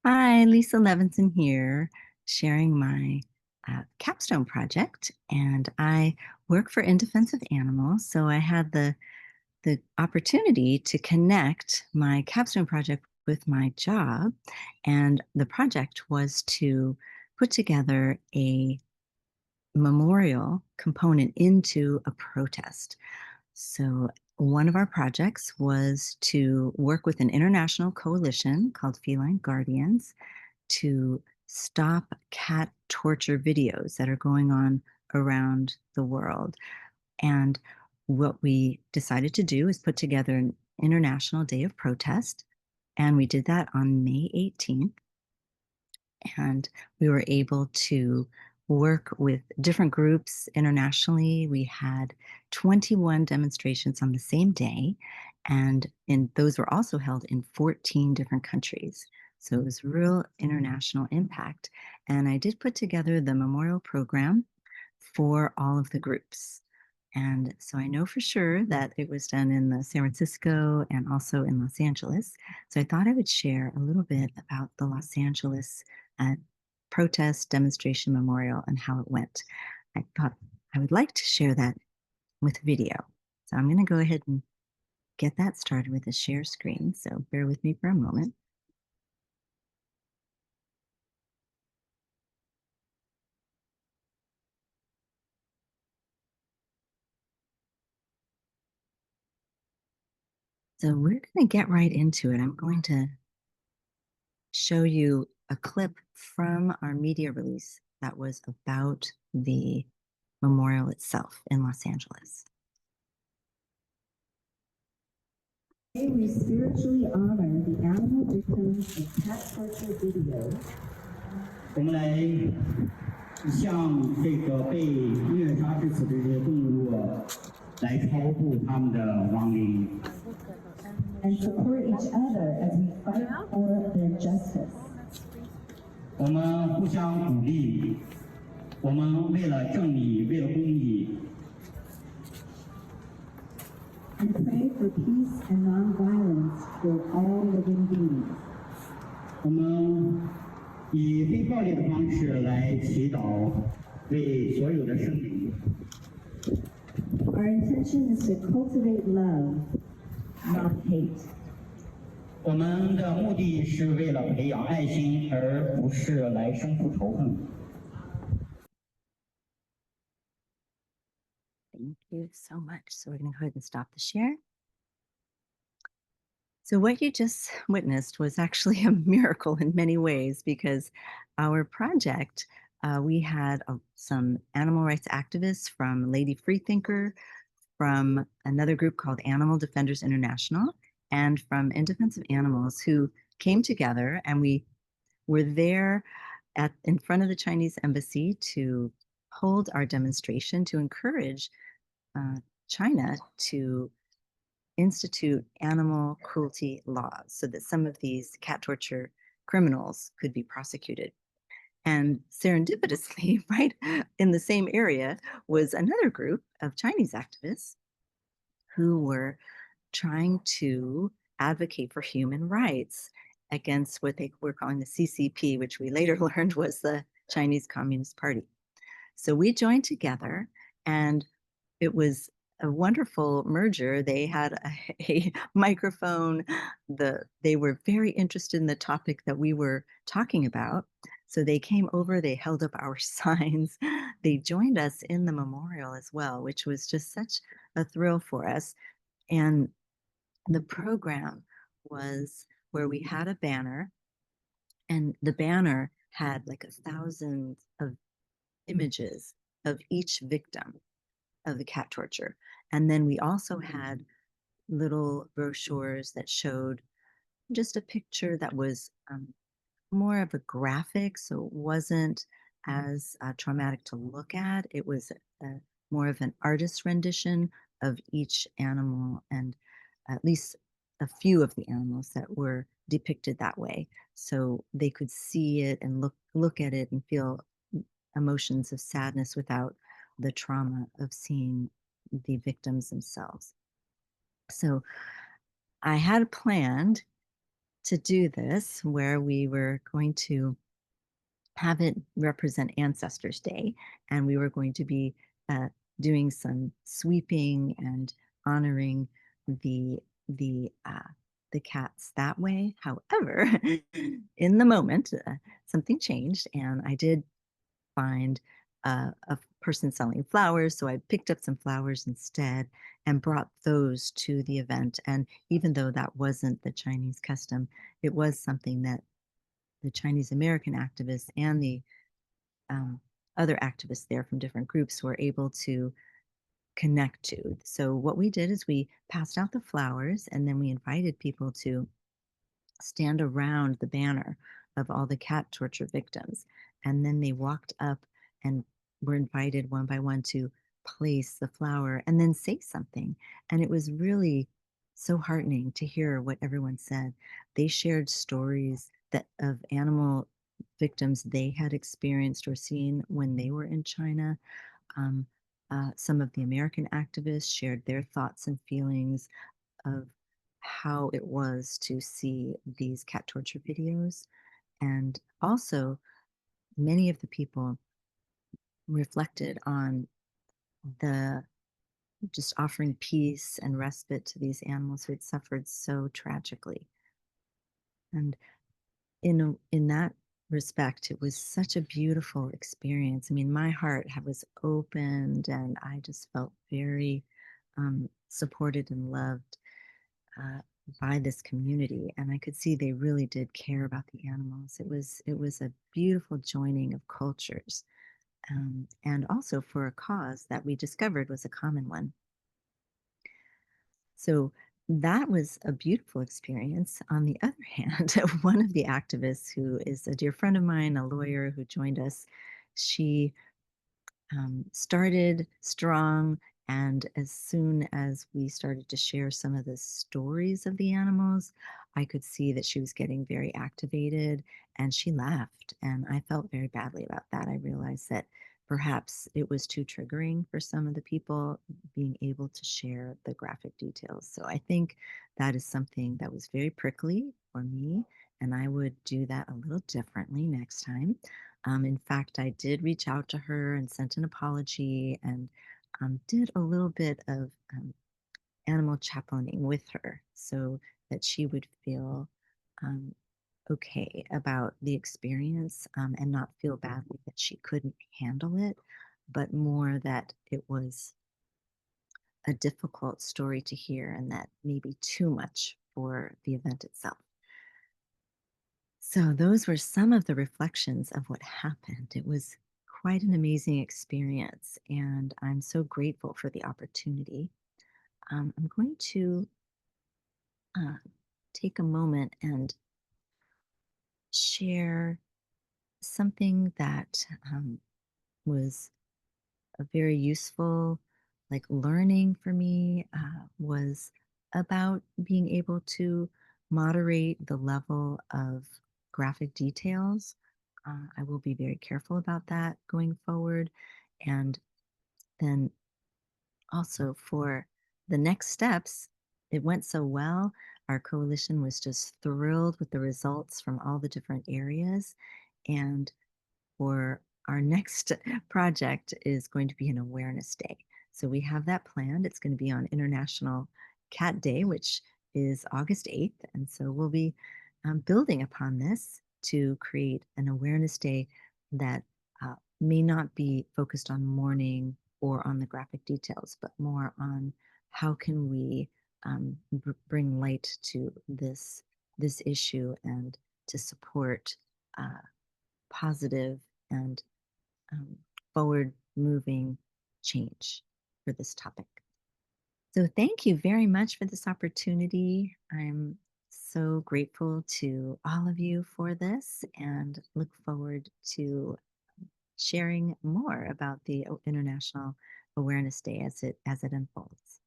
Hi, Lisa Levinson here, sharing my capstone project. And I work for In Defense of Animals, so I had the opportunity to connect my capstone project with my job. And the project was to put together a memorial component into a protest. So one of our projects was to work with an international coalition called Feline Guardians to stop cat torture videos that are going on around the world. And what we decided to do is put together an international day of protest. And we did that on May 18th. And we were able to work with different groups internationally. We had 21 demonstrations on the same day, and those were also held in 14 different countries. So it was real international impact. And I did put together the memorial program for all of the groups. And so I know for sure that it was done in the San Francisco and also in Los Angeles. So I thought I would share a little bit about the Los Angeles uh, protest demonstration memorial and how it went. I thought I would like to share that with video. So I'm going to go ahead and get that started with a share screen. So bear with me for a moment. So we're going to get right into it. I'm going to show you a clip from our media release that was about the memorial itself in Los Angeles. Today we spiritually honor the animal victims of cat torture videos. 我们来向这个被虐杀致死的这些动物来超度他们的亡灵。 And support each other as we fight for their justice. 我们互相鼓励，我们为了正义，为了公义。 And pray for peace and non-violence for all living beings. 我们以非暴力的方式来祈祷，为所有的生灵。 Our intention is to cultivate love, not hate. 我们的目的是为了培养爱心，而不是来生出仇恨。 Thank you so much. So we're going to go ahead and stop the share. So what you just witnessed was actually a miracle in many ways, because our project, we had some animal rights activists from Lady Freethinker, from another group called Animal Defenders International, and from In Defense of Animals, who came together, and we were there in front of the Chinese embassy to hold our demonstration to encourage China to institute animal cruelty laws so that some of these cat torture criminals could be prosecuted. And serendipitously, right in the same area, was another group of Chinese activists who were trying to advocate for human rights against what they were calling the CCP, which we later learned was the Chinese Communist Party. So we joined together, and it was a wonderful merger. They had a microphone. They were very interested in the topic that we were talking about. So they came over, they held up our signs. They joined us in the memorial as well, which was just such a thrill for us. And the program was where we had a banner, and the banner had like 1,000 of images of each victim of the cat torture. And then we also had little brochures that showed just a picture that was more of a graphic, so it wasn't as traumatic to look at. It was more of an artist's rendition of each animal, and at least a few of the animals that were depicted that way, so they could see it and look at it and feel emotions of sadness without the trauma of seeing the victims themselves. So I had planned to do this where we were going to have it represent Ancestors Day, and we were going to be uh, doing some sweeping and honoring the the uh, the cats that way. However, in the moment, something changed, and I did find a person selling flowers, so I picked up some flowers instead and brought those to the event. And even though that wasn't the Chinese custom, it was something that the Chinese American activists and the um, other activists there from different groups were able to connect to. So what we did is we passed out the flowers and then we invited people to stand around the banner of all the cat torture victims. And then they walked up and were invited one by one to place the flower and then say something. And it was really so heartening to hear what everyone said. They shared stories that of animal victims they had experienced or seen when they were in China. Um, some of the American activists shared their thoughts and feelings of how it was to see these cat torture videos. And also, many of the people reflected on the just offering peace and respite to these animals who had suffered so tragically. And in that respect, it was such a beautiful experience. I mean, my heart was opened, and I just felt very supported and loved uh, by this community, and I could see they really did care about the animals. It was a beautiful joining of cultures, and also for a cause that we discovered was a common one. So that was a beautiful experience. On the other hand, one of the activists, who is a dear friend of mine, a lawyer who joined us, she started strong. And as soon as we started to share some of the stories of the animals, I could see that she was getting very activated and she left. And I felt very badly about that. I realized that perhaps it was too triggering for some of the people being able to share the graphic details. So I think that is something that was very prickly for me. And I would do that a little differently next time. In fact, I did reach out to her and sent an apology and did a little bit of animal chaperoning with her so that she would feel um, okay about the experience and not feel badly that she couldn't handle it, but more that it was a difficult story to hear and that maybe too much for the event itself. So, those were some of the reflections of what happened. It was quite an amazing experience, and I'm so grateful for the opportunity. I'm going to uh, take a moment and share something that was a very useful, like learning for me, was about being able to moderate the level of graphic details. I will be very careful about that going forward. And then also for the next steps, it went so well. Our coalition was just thrilled with the results from all the different areas. And for our next project is going to be an awareness day. So we have that planned. It's going to be on International Cat Day, which is August 8th. And so we'll be building upon this to create an awareness day that may not be focused on mourning or on the graphic details, but more on how can we bring light to this issue and to support positive and um, forward moving change for this topic. So, thank you very much for this opportunity. I'm so grateful to all of you for this and look forward to sharing more about the International Awareness Day as it unfolds.